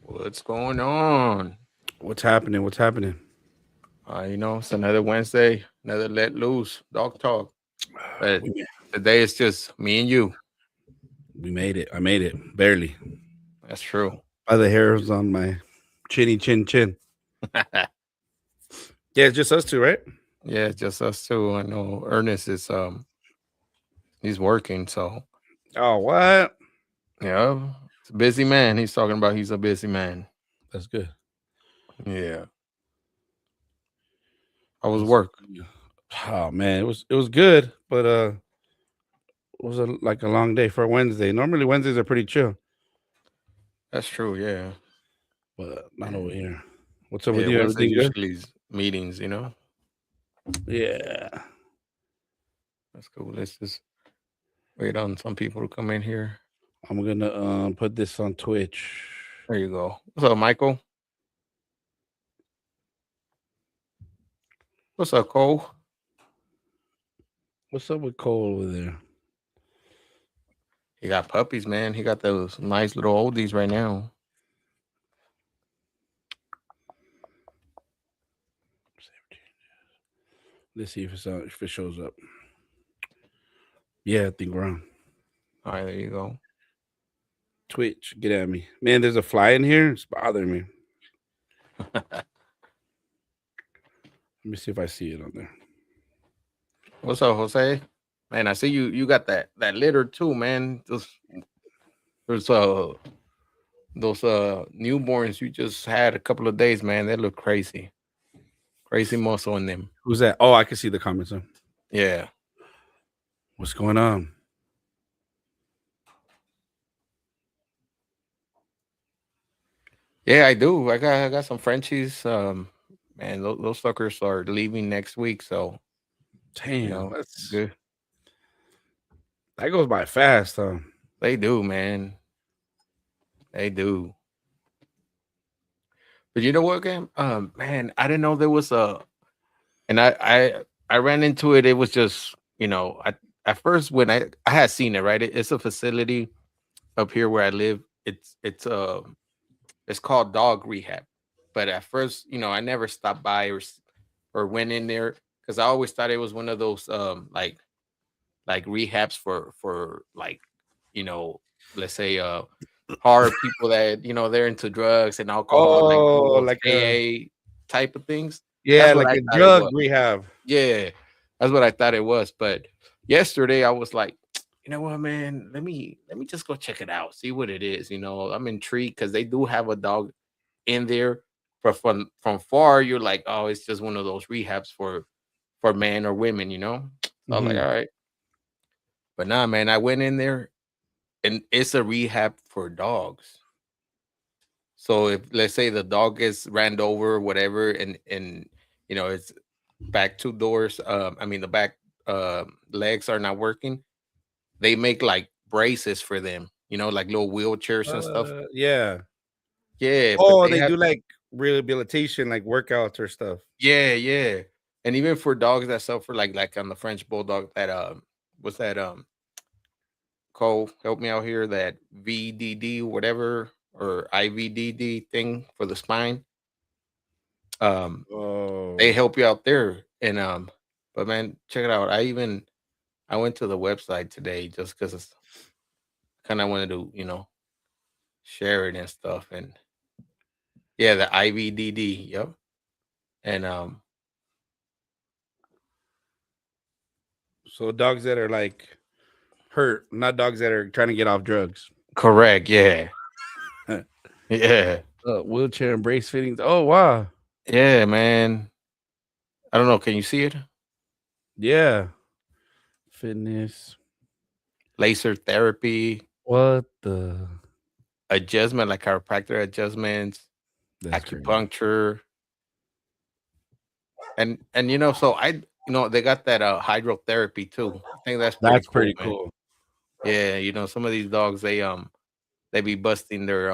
What's going on? What's happening? What's happening? It's another Wednesday, another let loose dog talk. But We, today it's just me and you. we made it. I made it. Barely. That's true. By the hairs on my chin. Yeah, Yeah, it's just us two, right? it's just us two. I know Ernest is he's working, so Oh, what? yeah, it's a busy man. He's talking about he's a busy man. That's good. Yeah. I was That's, work. oh man, it was good, but it was like a long day for a Wednesday. Normally Wednesdays are pretty chill, That's true, yeah. but not over here. What's up with Yeah, you? Wednesday Everything good? usually is meetings. Yeah. That's cool. Let's just wait on some people to come in here. I'm gonna put this on Twitch. There you go. What's up, Michael? What's up, Cole? What's up with Cole over there? He got puppies, man. He got those nice little oldies right now. Let's see if it shows up. Yeah, I think we're on. All right, there you go. Twitch, get at me. Man, there's a fly in here. It's bothering me. Let me see if I see it on there. What's up, Jose? Man, I see you. You got that litter too, man. There's those newborns you just had a couple of days, man. They look crazy, crazy muscle in them. Who's that? Oh, I can see the comments. Huh? Yeah, What's going on? yeah, I do. I got some Frenchies. Man, those suckers are leaving next week, so you Damn, know, that's good. that goes by fast, huh? They do, man. They do. But you know what, game? Man, I didn't know there was and I ran into it. It was just I at first when I had seen it, right. It's a facility up here where I live. It's called Dog Rehab. But at first, I never stopped by or went in there because I always thought it was one of those like rehabs for like you know let's say hard people that they're into drugs and alcohol, like one of Oh, those like a AA type of things. yeah, That's what like I a thought it drug was. rehab. Yeah, that's what I thought it was. But yesterday I was like, you know what, man? Let me just go check it out, see what it is. I'm intrigued because they do have a dog in there. But from far, you're like, oh, it's just one of those rehabs for men or women. So I was like, Hmm. all right. But nah, man, I went in there and it's a rehab for dogs. So if let's say the dog gets ran over, whatever, and it's back two doors, I mean the back legs are not working, they make like braces for them, like little wheelchairs and stuff. Yeah. Yeah, but Oh, they they have do like rehabilitation, like workouts or stuff. yeah. And even for dogs that suffer like on the French bulldog that what's that Cole, help me out here, that VDD whatever or IVDD thing for the spine. They Oh, help you out there. And but man, check it out. I went to the website today just because kind of wanted to, share it and stuff. And yeah, the IVDD, yep. And so dogs that are like hurt, not dogs that are trying to get off drugs. correct, yeah. Yeah. Wheelchair and brace fittings. Oh wow, Yeah, man. I don't know, can you see it? yeah. Fitness. Laser therapy, What the? adjustment like chiropractor adjustments, That's crazy. acupuncture, and so they got that hydrotherapy too. I think that's pretty That's cool, pretty man. cool. Yeah, some of these dogs they be busting their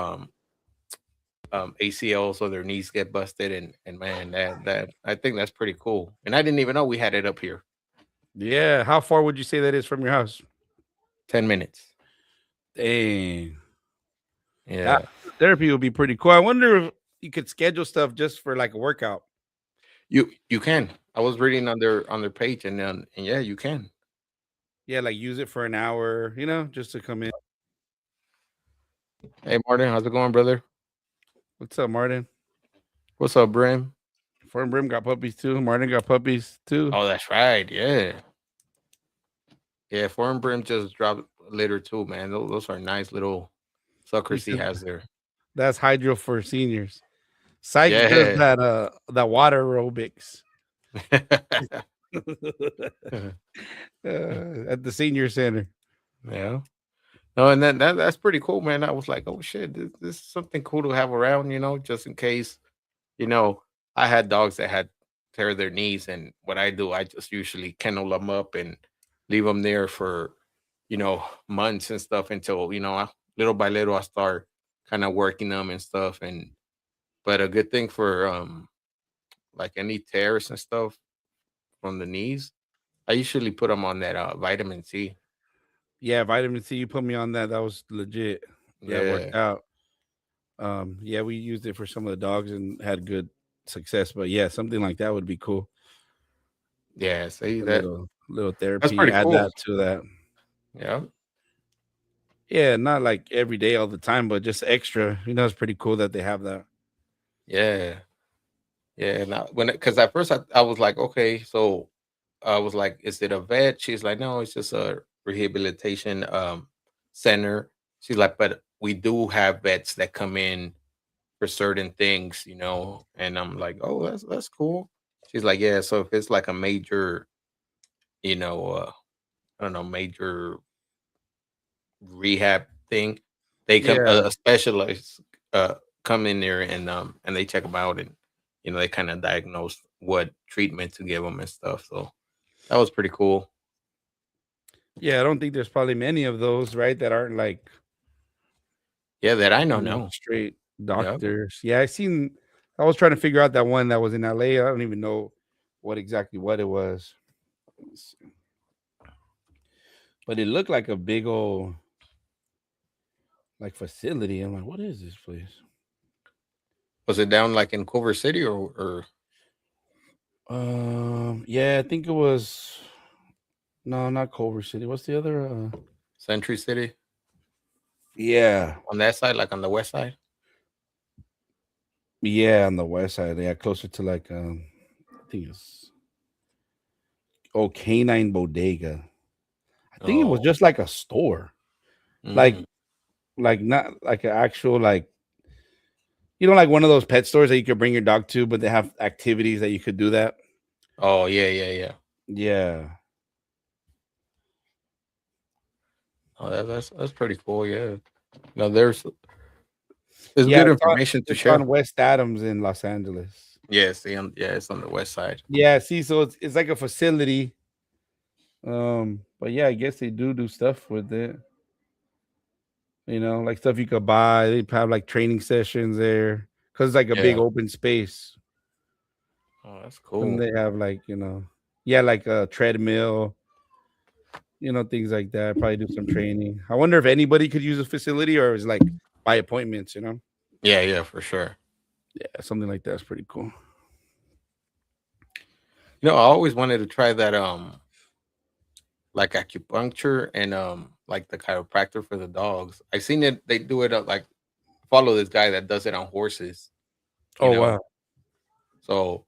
ACLs or their knees get busted, and man, that I think that's pretty cool. And I didn't even know we had it up here. Yeah. How far would you say that is from your house? 10 minutes. Dang. That Yeah. Therapy would be pretty cool. I wonder if you could schedule stuff just for like a workout. You can. I was reading on their page, and yeah, you can. Yeah, like use it for an hour, just to come in. Hey Martin, how's it going, brother? What's up, Martin? What's up, Brim? Foreign Brim got puppies too. Martin got puppies too. Oh, that's right. Yeah, yeah. Foreign Brim just dropped a litter too, man. Those are nice little He suckers he said has there. that's hydro for seniors. Sykes does Yeah. that water aerobics at the senior center. Yeah. No, and that's pretty cool, man. I was like, oh shit, this is something cool to have around, just in case. You know, I had dogs that had tear their knees, and what I do, I just usually kennel them up and leave them there for, months and stuff until little by little I start kind of working them and stuff. And but a good thing for like any tears and stuff from the knees, I usually put them on that vitamin C. Yeah, vitamin C. You put me on that. That was legit. Yeah, it worked Yeah, out. Yeah, we used it for some of the dogs and had good success. But yeah, something like that would be cool. yeah. See A that little that's therapy. pretty Add cool. that to that. Yeah, Yeah, not like every day all the time, but just extra. It's pretty cool that they have that. yeah. Yeah, now because at first I was like, okay, so I was like, is it a vet? She's like, no, it's just a rehabilitation center. She's like, but we do have vets that come in for certain things, and I'm like, oh, that's cool. She's like, yeah, so if it's like a major, you know, uh, I don't know, major rehab thing, they come Yeah, a specialist come in there and they check them out and they kind of diagnose what treatment to give them and stuff. So that was pretty cool. yeah. I don't think there's probably many of those, right? That aren't like Yeah, that I know. No. straight Yeah. doctors. Yeah, I seen. I was trying to figure out that one that was in LA. I don't even know what it was. Let's see. But it looked like a big old like facility. I'm like, what is this place? Was it down like in Culver City or Yeah, I think it was no, not Culver City. What's the other? Century City Yeah, on that side, like on the west side? yeah, on the west side. Yeah, closer to like I think it's Canine Bodega. I think it was Oh, just like a store, like mm. not like an actual like like one of those pet stores that you could bring your dog to, but they have activities that you could do that. Oh, yeah, yeah, yeah. Yeah, Oh, that's pretty cool. Yeah. No, there's yeah. good information to It's share. on West Adams in Los Angeles. Yeah, see, yeah, it's on the west side. Yeah, see, so it's like a facility. But yeah, I guess they do stuff with it. Like stuff you could buy. They have like training sessions there because it's like a big Yeah. open space. Oh, that's And cool. they have like yeah, like a treadmill, things like that. Probably do some training. I wonder if anybody could use a facility or is like by appointments. Yeah, yeah, for sure. Yeah, something like that's pretty cool. I always wanted to try that like acupuncture and like the chiropractor for the dogs. I seen it they do it like follow this guy that does it on horses, you Oh know. wow. So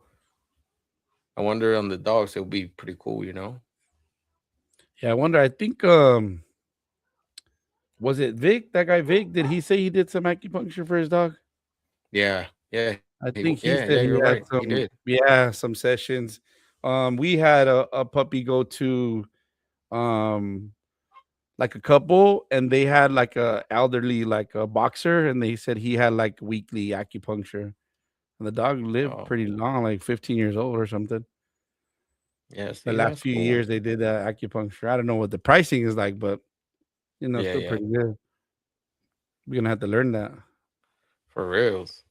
I wonder on the dogs it would be pretty cool. Yeah, I wonder. I think was it Vic? That guy Vic? Did he say he did some acupuncture for his dog? Yeah, yeah, I think he yeah, said yeah, he you're had right. He some, did. yeah, some sessions. We had a puppy go to um like a couple, and they had like a elderly like a boxer, and they said he had like weekly acupuncture. And the dog lived Oh, pretty long, like 15 years old or something. yeah. The See, last that's few cool. years they did acupuncture. I don't know what the pricing is like, but Yeah, still yeah, pretty good. We're gonna have to learn that. for reals.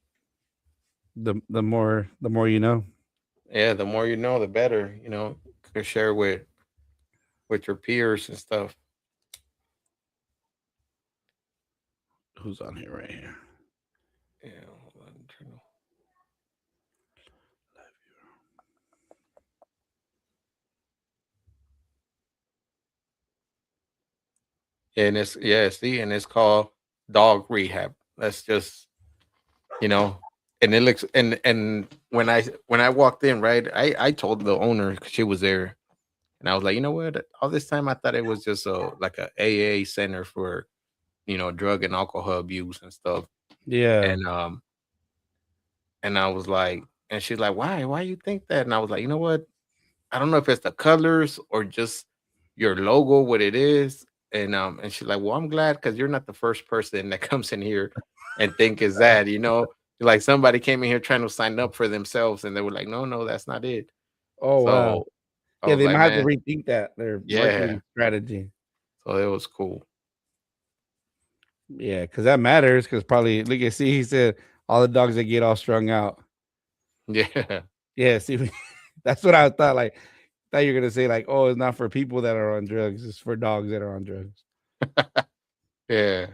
The more you know. Yeah, the more you know, the better. Could share with your peers and stuff. Who's on here right here? Yeah, hold on, and it's yeah, see, and it's called dog rehab. That's just you know, and it looks and when I walked in, right, I told the owner 'cause she was there, and I was like, you know what, all this time I thought it was just a like a AA center for drug and alcohol abuse and stuff, Yeah. and I was like, and she's like, why you think that? And I was like, you know what, I don't know if it's the colors or just your logo, what it is. And she's like, well, I'm glad because you're not the first person that comes in here and think is that. Like somebody came in here trying to sign up for themselves and they were like, no, no, that's not it. Oh wow. So I Yeah, was they like, might have to man, rethink that their yeah. marketing strategy. So it was cool. Yeah, because that matters. Because probably look at see, he said all the dogs that get all strung out. Yeah. Yeah, see, that's what I thought. Like, thought you were gonna say like, oh, it's not for people that are on drugs; it's for dogs that are on drugs. Yeah.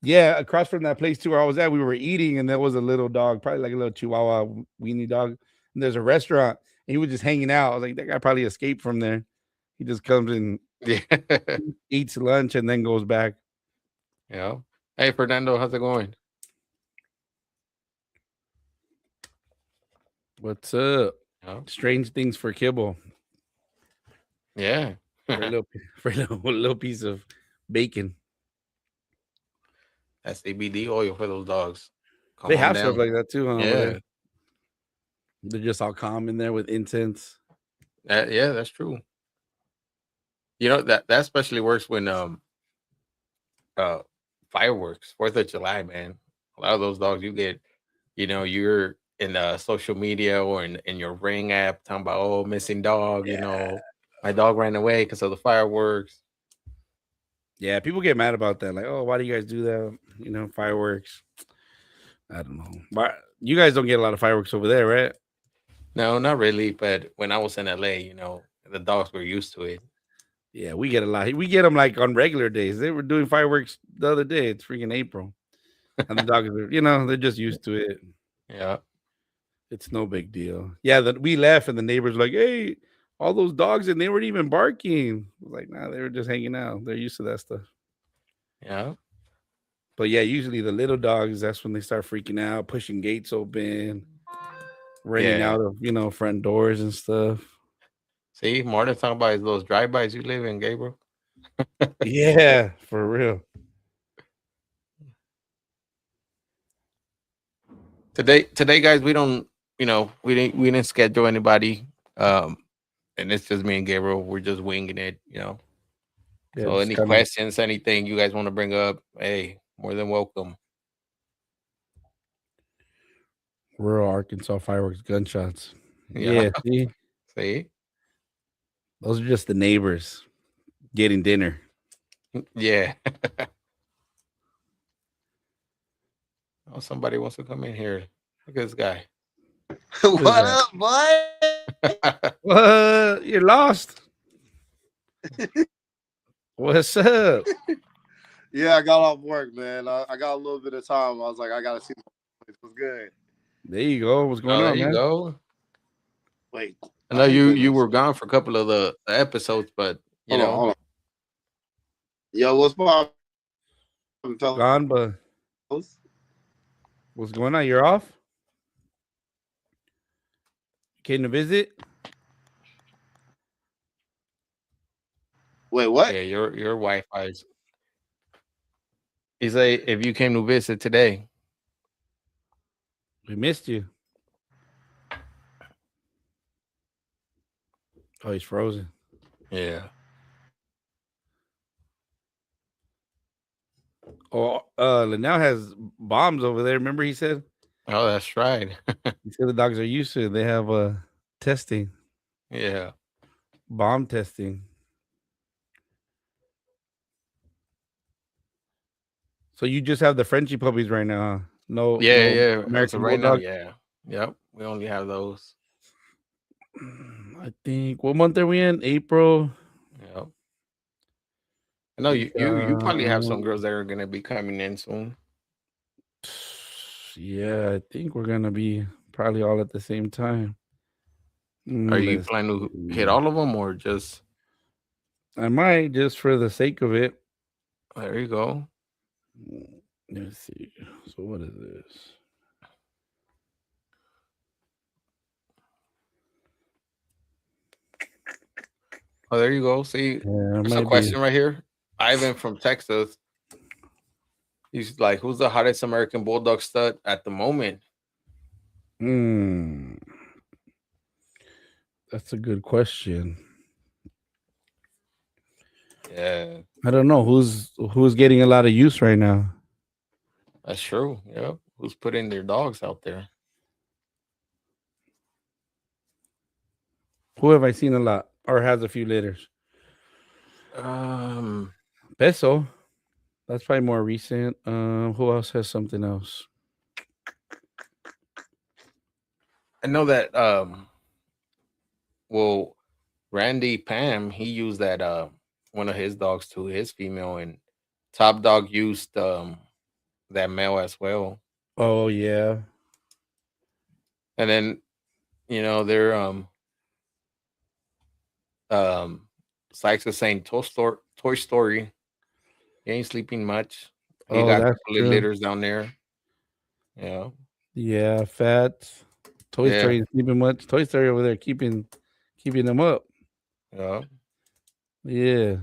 Yeah, across from that place too where I was at, we were eating, and there was a little dog, probably like a little Chihuahua weenie dog. And there's a restaurant, and he was just hanging out. I was like, that guy probably escaped from there. He just comes and Yeah. eats lunch and then goes back. Yeah. Hey, Fernando, how's it going? What's up? Yeah. Strange things for kibble Yeah. for a little for a little piece of bacon. That's CBD oil for those dogs. They Calm them have stuff down. like that too, huh, over there. Yeah. They're just all calm in there with incense. Yeah, that's true. That especially works when uh fireworks, 4th of July, man. A lot of those dogs you get, you're in social media or in your ring app talking about missing dog, Yeah. my dog ran away because of the fireworks. Yeah, people get mad about that. Like, oh, why do you guys do that? Fireworks. I don't know. But you guys don't get a lot of fireworks over there, right? No, not really, but when I was in LA, the dogs were used to it. Yeah, we get a lot. We get them like on regular days. They were doing fireworks the other day. It's freaking April. And the dogs are, they're just used to it. Yeah. It's no big deal. Yeah, that we left and the neighbors were like, hey, all those dogs and they weren't even barking. I was like, nah, they were just hanging out. They're used to that stuff. Yeah. But yeah, usually the little dogs, that's when they start freaking out, pushing gates open, running Yeah. out of, front doors and stuff. See, Martin talking about is those drive-bys you live in, Gabriel. Yeah, for real. Today, guys, we don't, we didn't schedule anybody. Um, and it's just me and Gabriel. We're just winging it. Yeah, So just any kind of questions, anything you guys want to bring up, hey, more than welcome. rural Arkansas fireworks gunshots. Yeah. Yeah, see, See? those are just the neighbors getting dinner. Yeah. Oh, somebody wants to come in here. Look at this guy. Who is What that? up, boy? What? You're lost. What's up? Yeah, I got off work, man. I got a little bit of time. I was like, I gotta see my place. What's good? There you go. What's going Oh, there on, you man? go. Wait, I my know you goodness. were gone for a couple of the episodes, but you Hold on, know, hold on. Yo, what's poppin', fellas? Gone, but what's going on? You're off? Came to visit? Wait, what? yeah, your Wi-Fi's. He say if you came to visit today, We missed you. Oh, he's frozen. yeah. Oh, Linnell has bombs over there. Remember he said? Oh, that's right. He said the dogs are used to it. They have testing, Yeah, bomb testing. So you just have the Frenchie puppies right now, huh? No, yeah, no yeah. As of American right now, bulldog. yeah, yep. We only have those. I think what month are we in? April. Yep. I know We you got probably have some girls that are gonna be coming in soon. Yeah, I think we're gonna be probably all at the same time. Are you Let's planning to hit see. all of them or just I might just for the sake of it. there you go? Let's see. So what is this? Oh, there you go. See, Yeah, it there's a might be. question right here. Ivan from Texas. He's like, who's the hottest American Bulldog stud at the moment? Hmm, that's a good question. Yeah, I don't know who's getting a lot of use right now. that's true. Yep. Who's putting their dogs out there? Who have I seen a lot or has a few litters? Um, Peso. That's probably more recent. Who else has something else? I know that well, Randy Pam, he used that one of his dogs to his female, and Top Dog used that male as well. Oh yeah. And then they're um Sykes is saying Toy Story. He ain't sleeping much. He Oh, got a that's couple of true. litters down there. Yeah. Yeah, Fats. Toy Yeah. Story ain't sleeping much. Toy Story over there keeping them up. Yeah. Yeah.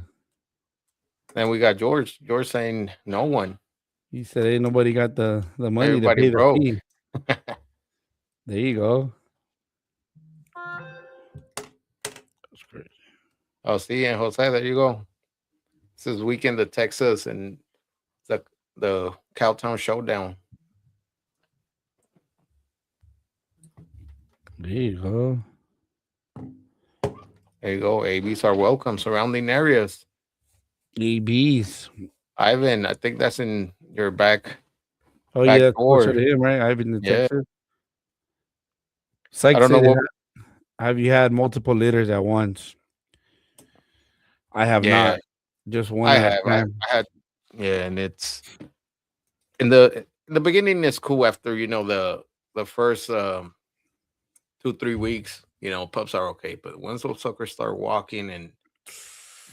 Then we got George. George saying no one. He said ain't nobody got the money to Everybody pay the broke. fee. There you go. That's crazy. Oh, see, and Jose, there you go. This is weekend of Texas and the the Cowtown Showdown. There you go. There you go. ABs are welcome. Surrounding areas. ABs. Ivan, I think that's in your Oh back yeah, closer door. to him, right? Ivan in Yeah. Texas. I Sykes don't know said, what. Have you had multiple litters at once? I have Yeah, not. Just one I at a have. time. I had. Yeah, and it's in the beginning. It's cool after the first 2 3 weeks. Pups are okay, but once those suckers start walking, and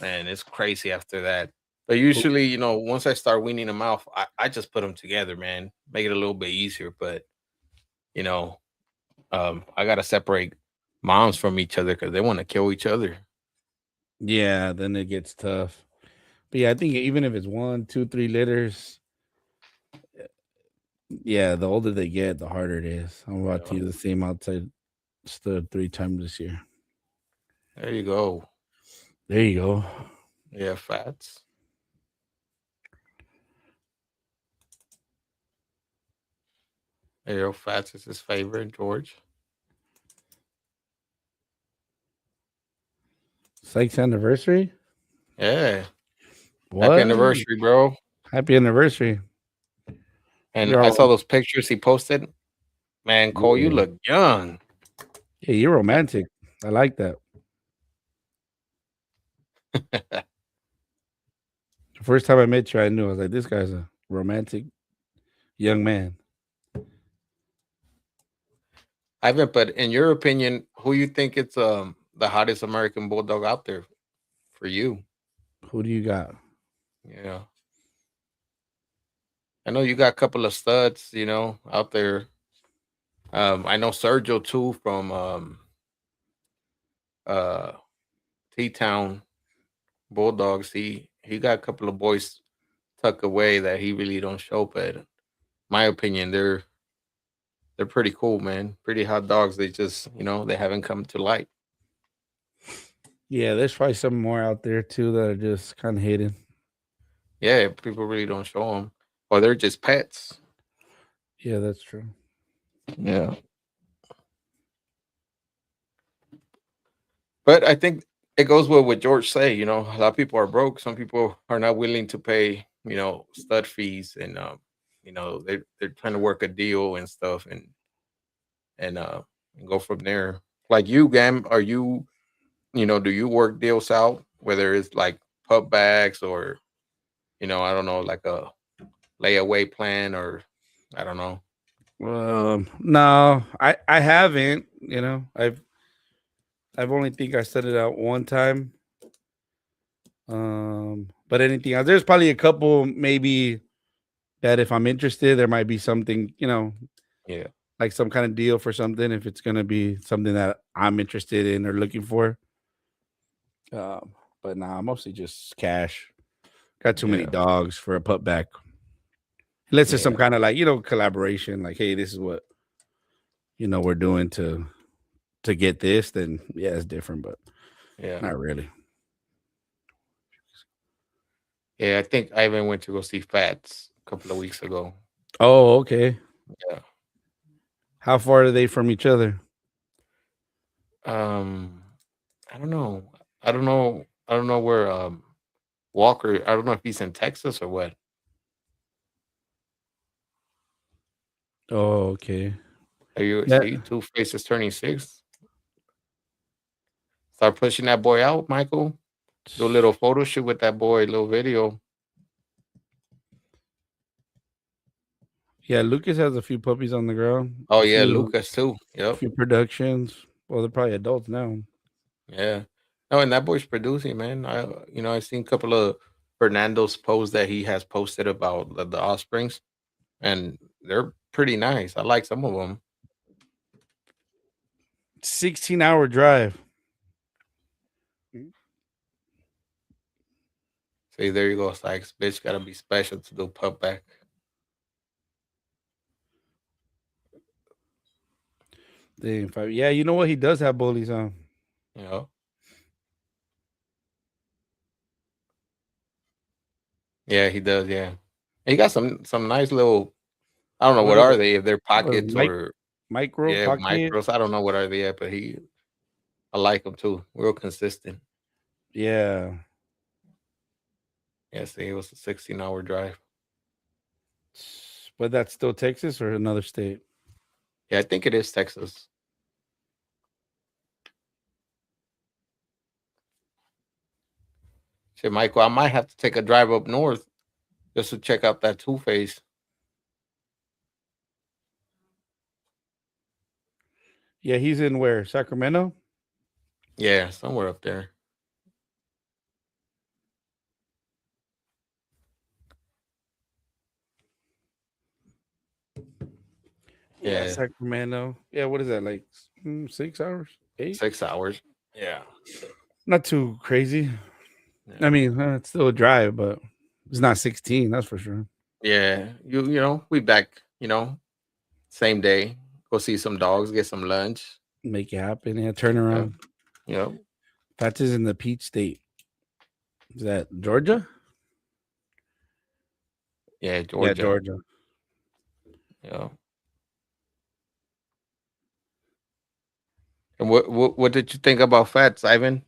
man, it's crazy after that. But usually, once I start weaning them out, I just put them together, man. Make it a little bit easier. But you know, I gotta separate moms from each other because they want to kill each other. Yeah, then it gets tough. But yeah, I think even if it's one, two, 3 litters, yeah, the older they get, the harder it is. I'm about to Yeah. use the same outside stud 3 times this year. There you go. There you go. Yeah, fats. There you go. Fats is his favorite, George. Sykes anniversary? Yeah. Happy What? anniversary, bro. Happy anniversary. And You're I all saw those pictures he posted. Man, Cole, you yeah. look young. Yeah, you're romantic. I like that. The first time I met you, I knew I was like, this guy's a romantic young man. Ivan, but in your opinion, who you think it's the hottest American bulldog out there for you? Who do you got? Yeah. I know you got a couple of studs, out there. I know Sergio too from uh T Town Bulldogs. He got a couple of boys tucked away that he really don't show, but my opinion, they're pretty cool, man. Pretty hot dogs. They just, they haven't come to light. Yeah, there's probably some more out there too that are just kind of hidden. Yeah, people really don't show them, or they're just pets. Yeah, that's true. Yeah, but I think it goes with what George say. A lot of people are broke. Some people are not willing to pay, stud fees, and they're trying to work a deal and stuff, and go from there. Like you, Gam, are you, do you work deals out? Whether it's like pup bags or I don't know, like a layaway plan or I don't know. No, I haven't. You know, I've only think I set it out one time. But anything else, there's probably a couple maybe that if I'm interested, there might be something, Yeah, like some kind of deal for something if it's gonna be something that I'm interested in or looking for. But nah, mostly just cash. Got too many yeah, dogs for a putback. Unless it's some yeah, kind of like collaboration, like hey, this is what we're doing to get this. Then yeah, it's different, but yeah, not really. yeah. I think I even went to go see Fats a couple of weeks ago. Oh, okay. Yeah. How far are they from each other? Um, I don't know. I don't know. I don't know where Walker. I don't know if he's in Texas or what. Oh, okay. Are you Yeah, see Two Faces turning six? Start pushing that boy out, Michael. Do a little photo shoot with that boy, little video. yeah. Lucas has a few puppies on the ground. Oh A yeah, few, Lucas too. Yep. few productions. Well, they're probably adults now. Yeah. No, and that boy's producing, man. I seen a couple of Fernando's posts that he has posted about the offsprings, and they're pretty nice. I like some of them. 16-hour drive. See, there you go, Sykes. Bitch, gotta be special to do pup back. Dang, five. Yeah, you know what? He does have bullies on. You know. Yeah, he does. Yeah, he got some nice little. I don't know what What are are the they, if they're what are pockets or micro yeah pocket? micros. I don't know what are they at, but I like him too. Real consistent. Yeah, Yeah, see, it was a 16-hour drive. but that's still Texas or another state. Yeah, I think it is Texas. Shit, Michael, I might have to take a drive up north just to check out that Two Face. Yeah, he's in where? Sacramento. Yeah, somewhere up there. Yeah, Yeah, Sacramento. Yeah, what is that like? 6 hours, 8? 6 hours. Yeah, Not too crazy. I yeah, mean, it's still a drive, but it's not 16. That's for sure. yeah. We back. Same day. Go see some dogs, get some lunch. Make it happen. Yeah, turn Yeah, around. yeah, That's in the Peach State. Is that Georgia? yeah. Yeah, Georgia. Georgia. Yeah. And what did you think about Fats, Ivan?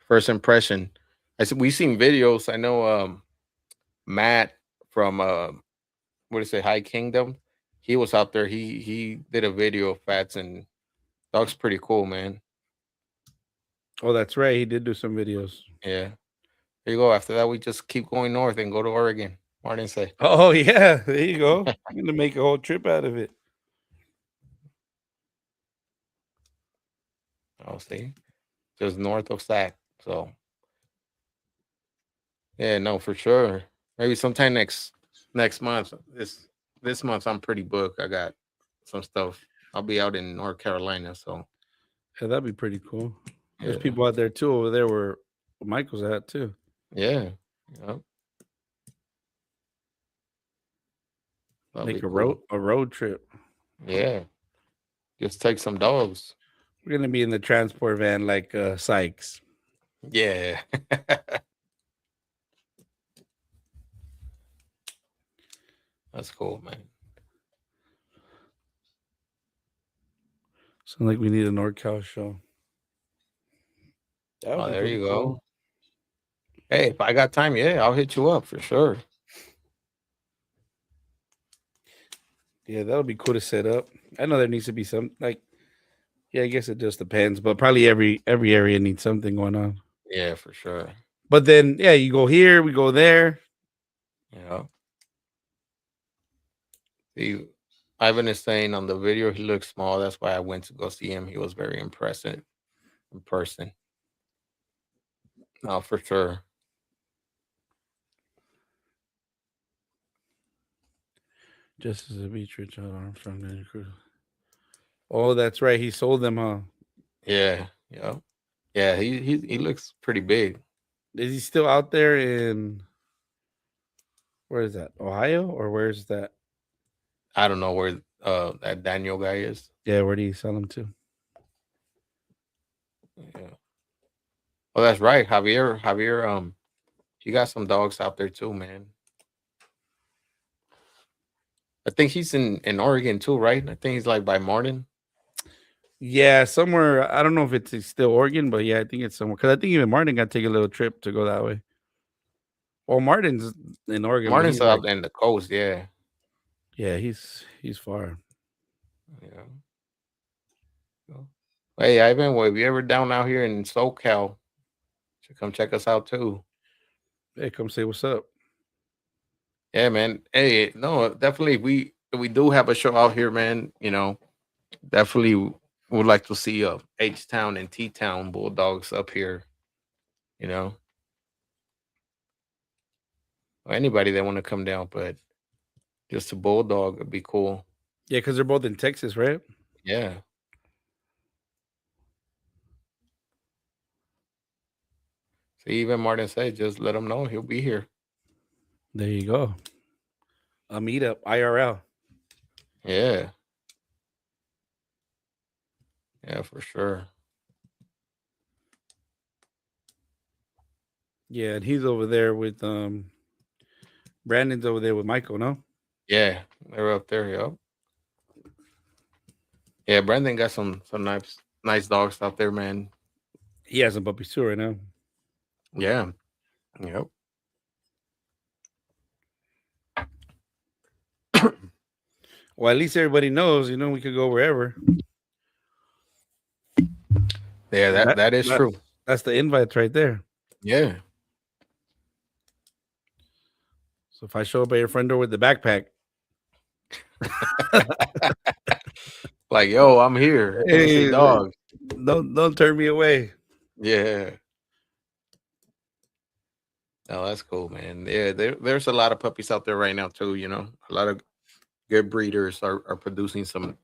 First impression. I said we seen videos. I know Matt from what is it, High Kingdom? He was out there. He did a video of Fats and dog's pretty cool, man. Oh, that's right. He did do some videos. Yeah. There you go. After that, we just keep going north and go to Oregon. Martin say. Oh yeah, there you go. I'm gonna make a whole trip out of it. I'll see. Just north of Sac. So yeah, no, for sure. Maybe sometime next month. This month I'm pretty booked. I got some stuff. I'll be out in North Carolina. So Yeah, that'd be pretty cool. There's yeah. people out there too over there where Michael's at too. Yeah. Yep. That'll be Make a cool. road trip. Yeah. Just take some dogs. We're gonna be in the transport van like Sykes. Yeah. That's cool, man. Sound like we need a NorCal show. That would Oh, be there pretty you cool. go. Hey, if I got time, yeah, I'll hit you up for sure. Yeah, that'll be cool to set up. I know there needs to be some like yeah, I guess it just depends, but probably every area needs something going on. Yeah, for sure. But then yeah, you go here, we go there. Yeah. See, Ivan is saying on the video he looks small. That's why I went to go see him. He was very impressive in person. No, for sure. Just as a beach, Richard Armstrong, Daniel Cruz. Oh, that's right. He sold them, huh? Yeah, yeah, yeah. He looks pretty big. Is he still out there in where is that? Ohio or where's that? I don't know where that Daniel guy is. Yeah, where do you sell them to? Yeah. Oh, that's right, Javier. You got some dogs out there too, man. I think he's in Oregon too, right? I think he's like by Martin. Yeah, somewhere. I don't know if it's still Oregon, but yeah, I think it's somewhere. Because I think even Martin got to take a little trip to go that way. Well, Martin's in Oregon, but Martin's he's like, out in the coast, yeah. yeah, he's far. Yeah. So, hey, Ivan, well, if you ever down out here in SoCal, should come check us out too. Hey, come say what's up. Yeah, man. Hey, no, definitely we do have a show out here, man. Definitely would like to see H Town and T Town Bulldogs up here. You know, or anybody that want to come down, but just a bulldog would be cool. Yeah, because they're both in Texas, right? Yeah. So even Martin said, just let him know he'll be here. There you go. A meetup, IRL. Yeah. Yeah, for sure. Yeah, and he's over there with Brandon's over there with Michael, no? Yeah, they're up there. Yep. Yeah, Brandon got some nice dogs out there, man. He has some puppies too right now. Yeah. Yep. Well, at least everybody knows, we could go wherever. Yeah, that is true. That's the invites right there. Yeah. So if I show up at your front door with the backpack, Like, yo, I'm here. Let me see dogs. don't turn me away. Yeah. Oh, that's cool, man. Yeah, there's a lot of puppies out there right now too. A lot of good breeders are producing some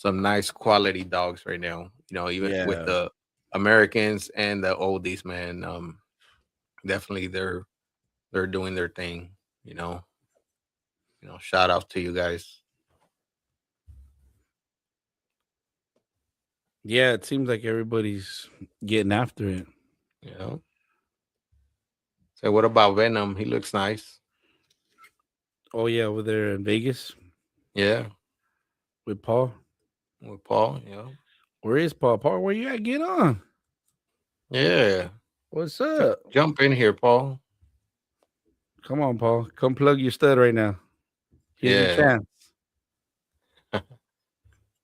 nice quality dogs right now. Even with Yeah. the Americans and the oldies, man. Definitely they're doing their thing. Shout out to you guys. Yeah, it seems like everybody's getting after it. Yeah. So what about Venom? He looks nice. Oh yeah, over there in Vegas Yeah, with Paul. with Paul. Yeah. Where is Paul? Paul, where you at? Get on. Yeah. What's up? Jump in here, Paul. Come on, Paul. Come plug your stud right now. Here's your Yeah. chance.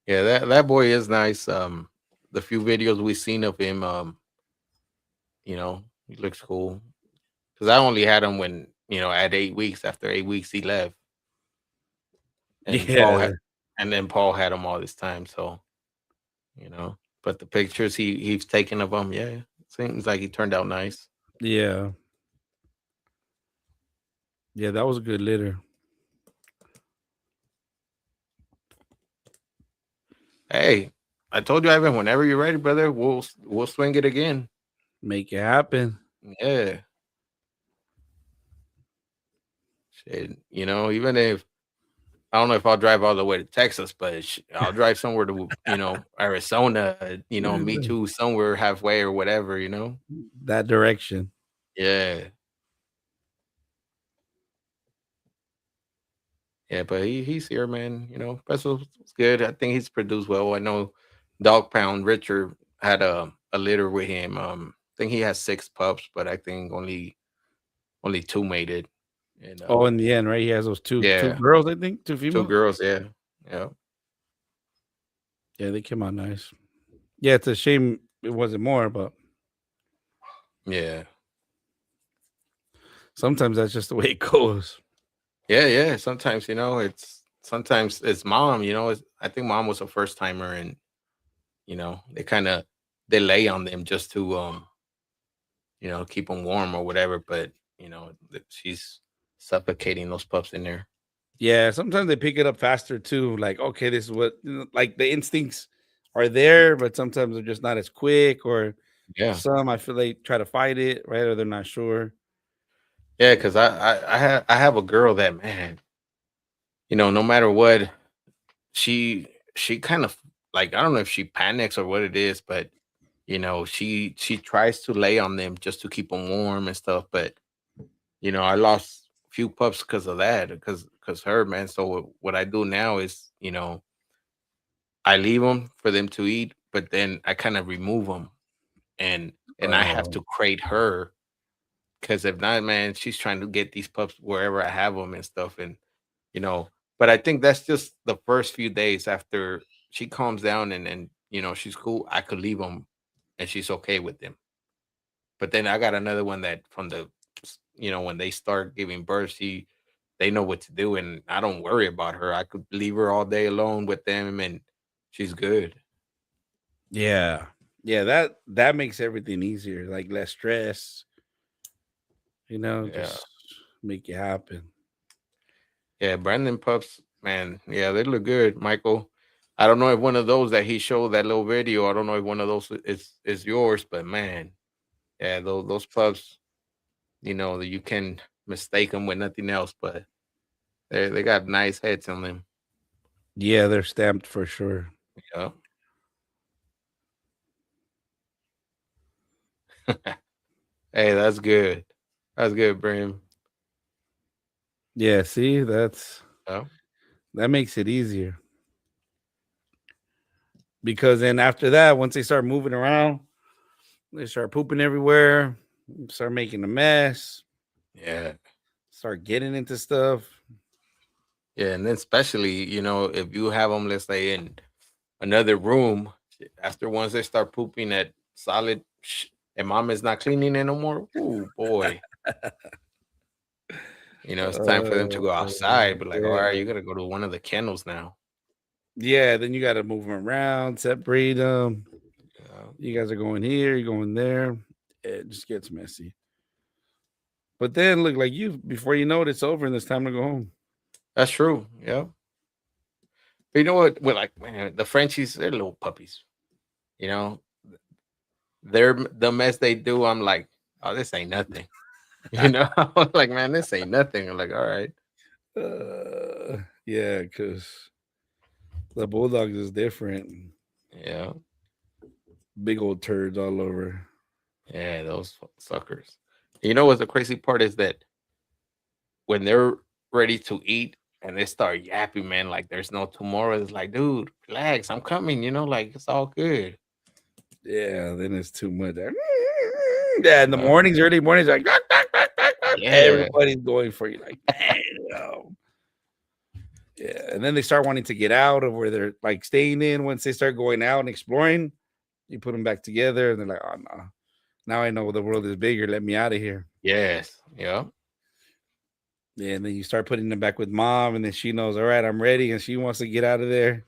Yeah, that boy is nice. The few videos we've seen of him, he looks cool. Because I only had him when, at 8 weeks. After 8 weeks, he left. And Yeah. Paul had him all this time. So, but the pictures he's taken of him, yeah, seems like he turned out nice. Yeah. Yeah, that was a good litter. Hey, I told you, Ivan, whenever you're ready, brother, we'll swing it again. Make it happen. Yeah. Shit, even if I don't know if I'll drive all the way to Texas, but I'll drive somewhere to Arizona. Meet you somewhere halfway or whatever. That direction. Yeah. Yeah, but he's here, man. Pesso's good. I think he's produced well. I know Dog Pound Richard had a litter with him. I think he has 6 pups, but I think only 2 made it. And In the end, right? He has those two yeah, girls, I think, 2 2 females. girls. Yeah, yeah, Yeah, they came out nice. Yeah, it's a shame it wasn't more, but yeah, sometimes that's just the way it goes. yeah. Sometimes it's sometimes it's mom. I think mom was a first timer, and they kind of delay on them just to keep them warm or whatever. But she's suffocating those pups in there. Yeah, sometimes they pick it up faster too. Like, okay, this is what like the instincts are there, but sometimes they're just not as quick. Or Yeah, some I feel they try to fight it, right? Or they're not sure. yeah. Because I have a girl that, man, no matter what, she she kind of, like, I don't know if she panics or what it is, but she tries to lay on them just to keep them warm and stuff. But I lost a few pups because of that, because her, man. So what I do now is, I leave them for them to eat, but then I kind of remove them, and I have Oh, to crate her, because if not, man, she's trying to get these pups wherever I have them and stuff. And you know, but I think that's just the first few days. After she calms down and she's cool, I could leave them, and she's okay with them. But then I got another one that, from when they start giving birth, they know what to do, and I don't worry about her. I could leave her all day alone with them, and she's good. yeah, yeah. That makes everything easier. Like less stress. Yeah, Just make it happen. yeah. Brandon pups, man. Yeah, they look good, Michael. I don't know if one of those that he showed, that little video, I don't know if one of those is yours, but man, yeah, those pups, that you can mistake them with nothing else, but they got nice heads on them. Yeah, they're stamped for sure. Yeah. Hey, that's good. That's good, Brim. Yeah, see, Yeah. that makes it easier because then after that, once they start moving around, they start pooping everywhere, start making a mess, Yeah. start getting into stuff. Yeah. And then, especially, if you have them, let's say, in another room, after, once they start pooping at solid, and mom is not cleaning it no more. Oh boy. It's time for them to go outside, but like, all right, you Yeah. got to go to one of the kennels now. Yeah, then you got to move them around, separate them. Yeah. You guys are going here, you're going there. It just gets messy. But then look, like you, before you know it, it's over and it's time to go home. That's true. Yeah. But you know what? We're like, man, the Frenchies, they're little puppies. You know, the mess they do. I'm like, oh, this ain't nothing. I'm like, man, this ain't nothing. I'm like, all right. Yeah, because the Bulldogs is different. Yeah. Big old turds all over. Yeah, those suckers. You know what the crazy part is, that when they're ready to eat and they start yapping, man, like there's no tomorrow. It's like, dude, relax, I'm coming. Like it's all good. Yeah, then it's too much. Yeah, in the Uh, mornings, early mornings, like yeah, everybody's going for you. Like, damn. Yeah, and then they start wanting to get out of where they're like staying in. Once they start going out and exploring, you put them back together, and they're like, "Oh no, now I know the world is bigger. Let me out of here." yes, yeah, Yeah, and then you start putting them back with mom, and then she knows, all right, I'm ready, and she wants to get out of there.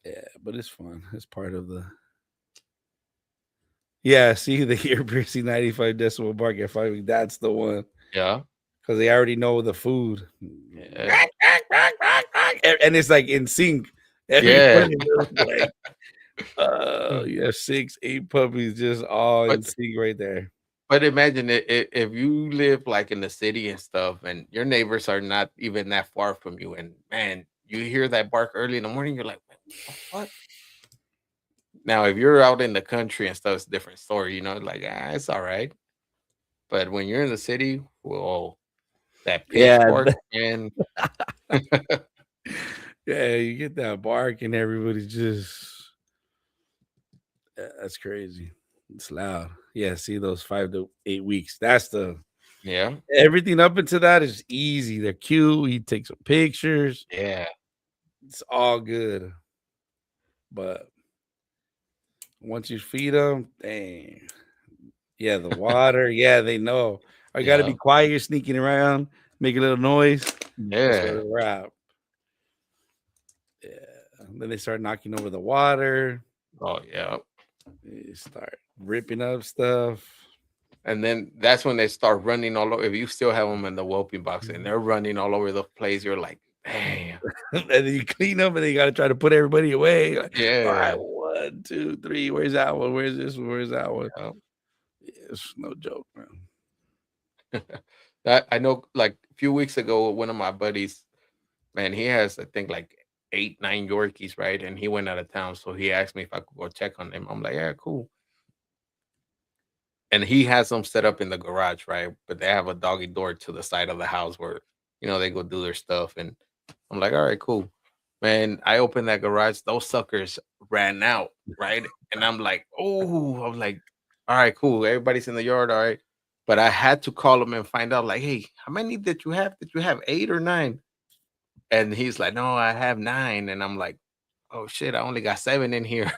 Yeah, but it's fun. It's part of the. Yeah, see the ear piercing 95 decibel bark at 5 weeks. That's the one yeah, because they already know the food, yeah, and it's like in sync. yeah. Everybody knows, like, you have 6, 8 puppies just all in but sync right there. but imagine it, if you live like in the city and stuff, and your neighbors are not even that far from you, and man, you hear that bark early in the morning, you're like, "Man, what the fuck?" Now, if you're out in the country and stuff, it's a different story. Like, it's all right. But when you're in the city, whoa, that Yeah, pitchfork, man. yeah, you get that bark, and everybody's just that's crazy. It's loud. Yeah, see those 5 to 8 weeks. That's the Yeah, everything up into that is easy. They're cute. You take some pictures. yeah, It's all good. But once you feed them, dang. Yeah, the water. Yeah, they know. I got to be yeah, quiet. You're sneaking around, make a little noise. That's where Yeah. they're at. Yeah. And then they start knocking over the water. Oh yeah. They start ripping up stuff. And then that's when they start running all over. If you still have them in the whelping box and they're running all over the place, you're like, damn. And then you clean up and then you got to try to put everybody away. Like, all right, Yeah. 1, 2, 3. Where's that one? Where's this one? Where's that one? Yeah. It's no joke, man. I know, like a few weeks ago, one of my buddies, man, he has I think like 8, 9 Yorkies, right? And he went out of town, so he asked me if I could go check on them. I'm like, yeah, cool. And he has them set up in the garage, right? But they have a doggy door to the side of the house where they go do their stuff. And I'm like, all right, cool. Man, I opened that garage, those suckers ran out, right? And I'm like, oh, I'm like, all right, cool. Everybody's in the yard, all right. But I had to call him and find out, like, hey, how many did you have? Did you have 8 or 9? And he's like, no, I have 9. And I'm like, oh shit, I only got 7 in here.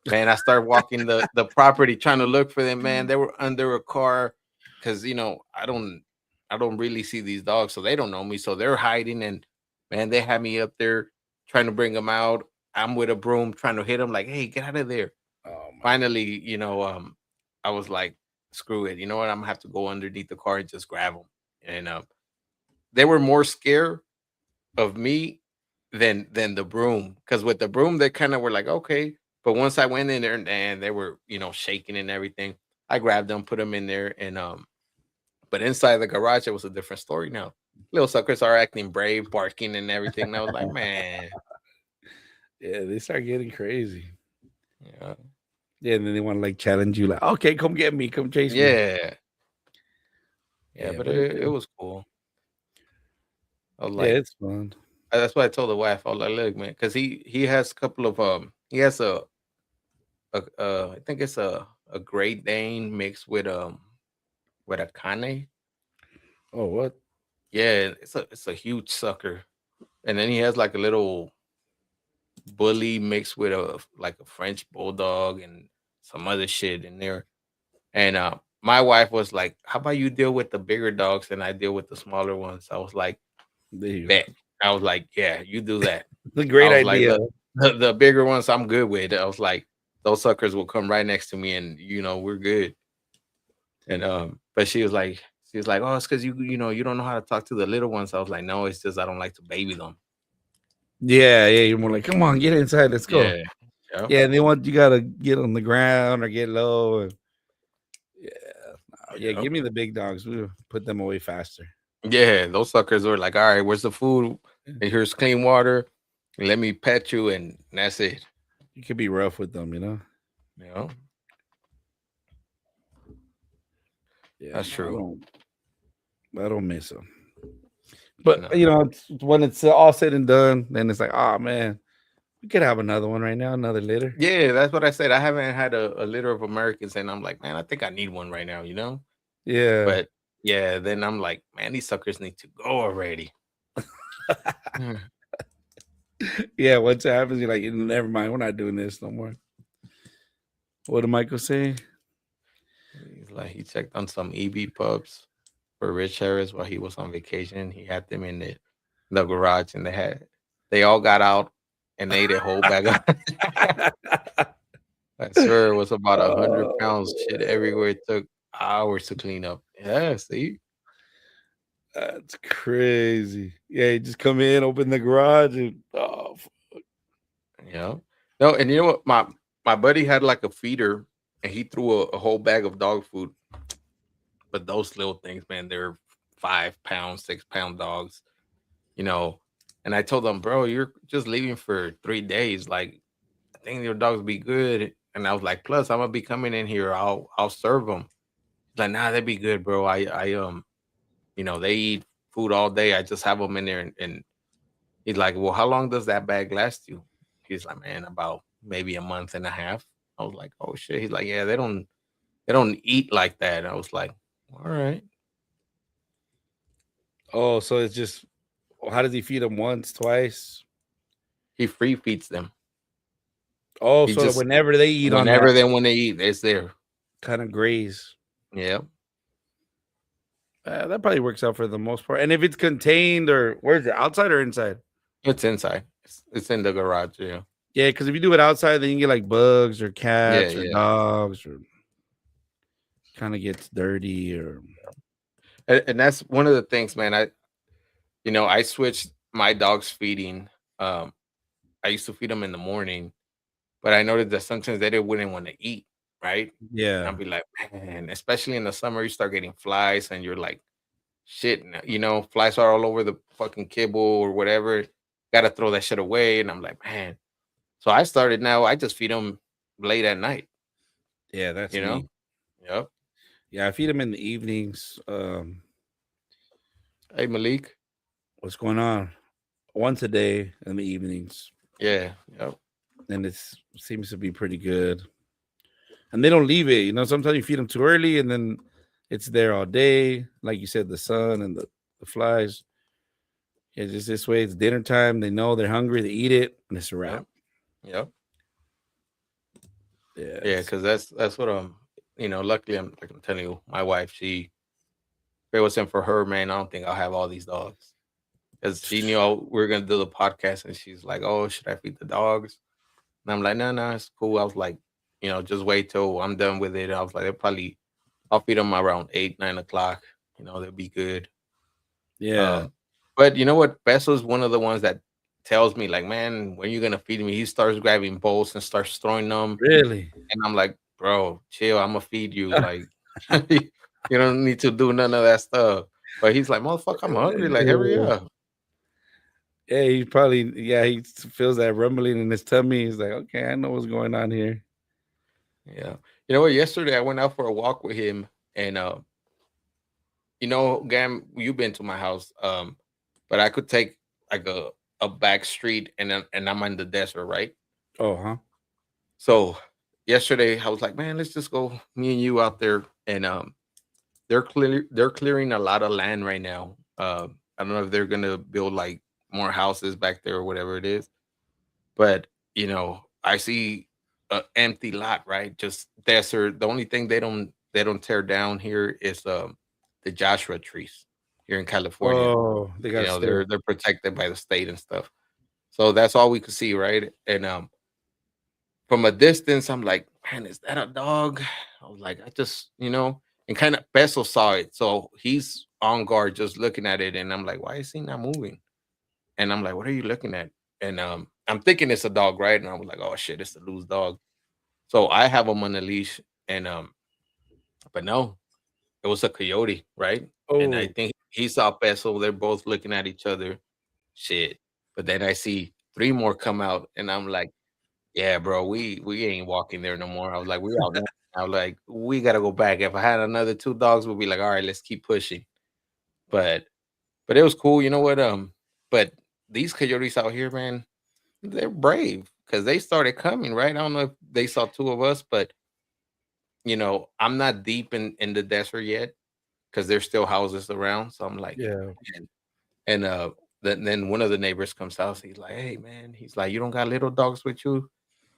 Man, I started walking the property trying to look for them. Man, they were under a car because I don't really see these dogs, so they don't know me. So they're hiding, and man, they had me up there trying to bring them out. I'm with a broom trying to hit them, like, hey, get out of there. Oh, my. Finally, I was like, screw it. You know what? I'm gonna have to go underneath the car and just grab them. And they were more scared of me than the broom, because with the broom they kind of were like, okay, but once I went in there and they were shaking and everything, I grabbed them, put them in there, and but inside the garage it was a different story now. Little suckers are acting brave, barking and everything, and I was like, man. Yeah, they start getting crazy. Yeah. Yeah, and then they want to like challenge you, like, okay, come get me, come chase me. Yeah. Yeah, Yeah, but but it's it was cool. I was yeah, like, it's fun. that's why I told the wife, I was like, look, man, because he has a couple of he has I think it's a Great Dane mixed with a Cane. Oh, what? Yeah, it's a huge sucker. And then he has like a little bully mixed with a French bulldog and some other shit in there. And my wife was like, "How about you deal with the bigger dogs and I deal with the smaller ones?" I was like, There you go. "Bet." I was like, "Yeah, you do that." A I great was like, idea. the bigger ones I'm good with." I was like, "Those suckers will come right next to me and we're good." And but she was like, "Oh, it's because you don't know how to talk to the little ones." I was like, "No, it's just I don't like to baby them." Yeah, yeah. You're more like, come on, get inside, let's go. Yeah. Yeah. Yeah, and they want you gotta get on the ground or get low. And yeah, yeah. Yeah. Give me the big dogs. We'll put them away faster. Yeah, those suckers were like, "All right, where's the food? And here's clean water. Let me pet you, and that's it." You could be rough with them, you know. You know, Yeah, that's true. I don't miss them. But No. when it's all said and done, then it's like, oh man, we could have another one right now, another litter. Yeah, that's what I said. I haven't had a litter of Americans, and I'm like, man, I think I need one right now. Yeah, But yeah, then I'm like, man, these suckers need to go already. Mm. yeah. Once it happens, you're like, never mind, we're not doing this no more. What did Michael say? He's like, he checked on some EB pups for Rich Harris while he was on vacation. He had them in the garage, and they all got out and ate a whole bag of. I swear it was about 100 pounds. Shit everywhere. It took hours to clean up. Yeah, see. That's crazy. Yeah, you just come in, open the garage, and Yeah. No, and you know what? My buddy had like a feeder, and he threw a whole bag of dog food. But those little things, man, they're 5 pound, 6 pound dogs. You know. And I told him, bro, you're just leaving for 3 days. Like, I think your dogs be good. And I was like, plus, I'm gonna be coming in here. I'll serve them. He's like, nah, they'd be good, bro. They eat food all day. I just have them in there, and he's like, well, how long does that bag last you? He's like, man, about maybe a month and a half. I was like, oh shit. He's like, yeah, they don't eat like that. I was like, all right. oh, so it's just how does he feed them once, twice? He free feeds them. Oh, He so just whenever they eat on that whenever they want to eat, it's there. kind of graze. Yeah. That probably works out for the most part. And if it's contained or where's it, outside or inside? It's inside. It's in the garage. Yeah. Yeah, because if you do it outside, then you get like bugs or Yeah. cats or Yeah. dogs or kind of gets dirty or And that's one of the things, man. I switched my dog's feeding. Um, I used to feed them in the morning, but I noticed that sometimes they didn't wouldn't want to eat, right? And yeah, I'd be like, man, especially in the summer, you start getting flies, and you're like, shit, flies are all over the fucking kibble or whatever. Got to throw that shit away, and I'm like, man. So I started now. I just feed them late at night. yeah, that's You know. me. Yep. Yeah, I feed them in the evenings. Hey Malik. What's going on? Once a day in the evenings, Yeah. Yep. and it seems to be pretty good. And they don't leave it. Sometimes you feed them too early, and then it's there all day. Like you said, the sun and the flies. It's just this way. It's dinner time. They know they're hungry. They eat it, and it's a wrap. Yep. Yep. Yeah, Yeah, because that's what luckily I'm telling you, my wife, if it wasn't for her, man, I don't think I'll have all these dogs. Because she knew we were gonna do the podcast, and she's like, "Oh, should I feed the dogs?" And I'm like, "No, no, it's cool." I was like, just wait till I'm done with it. I was like, I'll feed them around 8, 9 o'clock. They'll be good. yeah. Um, but you know what? Peso's one of the ones that tells me, like, man, when you gonna feed me? He starts grabbing bowls and starts throwing them. Really? And I'm like, bro, chill. I'm gonna feed you. Like, you don't need to do none of that stuff. But he's like, motherfucker, I'm hungry. Like, hurry up. Yeah, he probably he feels that rumbling in his tummy. He's like, okay, I know what's going on here. Yeah. You know what? Yesterday I went out for a walk with him, and Gam, you've been to my house. But I could take like a back street, and I'm in the desert, right? Oh, huh? So yesterday I was like, man, let's just go, me and you out there, and they're clearing a lot of land right now. I don't know if they're gonna build like more houses back there or whatever it is, but I see a empty lot, right? Just desert. The only thing they don't tear down here is the Joshua trees here in California. Oh, they gotta stay. They're protected by the state and stuff. So that's all we could see, right? And from a distance, I'm like, man, is that a dog? I was like, I just, and kind of Peso saw it. So he's on guard just looking at it. And I'm like, why is he not moving? And I'm like, what are you looking at? And I'm thinking it's a dog, right? And I was like, oh shit, it's a loose dog. So I have him on a leash. And but no, it was a coyote, right? And I Oh, think he saw Peso. They're both looking at each other. Shit. But then I see three more come out, and I'm like, yeah, bro, we ain't walking there no more. I was like, we out now. I was like, we gotta go back. If I had another two dogs, we'd be like, all right, let's keep pushing. But but it was cool. You know what? But these coyotes out here, man, they're brave because they started coming, right? I don't know if they saw two of us, but I'm not deep in the desert yet because there's still houses around. So I'm like, yeah. and then one of the neighbors comes out. He's like, hey man, he's like, you don't got little dogs with you?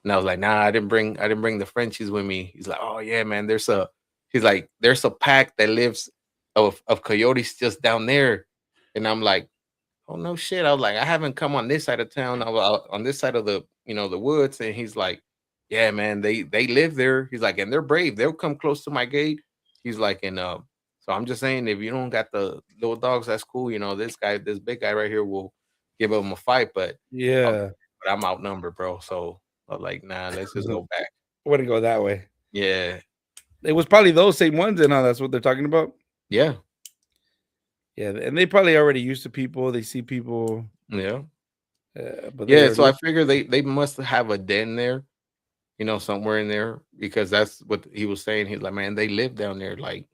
And I was like, nah, I didn't bring the Frenchies with me. He's like, oh yeah, man, he's like, there's a pack that lives of coyotes just down there. And I'm like, oh no shit. I was like, I haven't come on this side of town. I was on this side of the woods. And he's like, yeah, man, they live there. He's like, and they're brave. They'll come close to my gate. He's like, and so I'm just saying, if you don't got the little dogs, that's cool. This big guy right here will give him a fight, Yeah. but I'm outnumbered, bro. So I'm like, nah, let's just go back. Wouldn't go that way. Yeah, It was probably those same ones, and that's what they're talking about. yeah, Yeah, and they probably already used to people. They see people, yeah, but they yeah. So already. I figure they must have a den there, somewhere in there because that's what he was saying. He's like, man, they live down there, like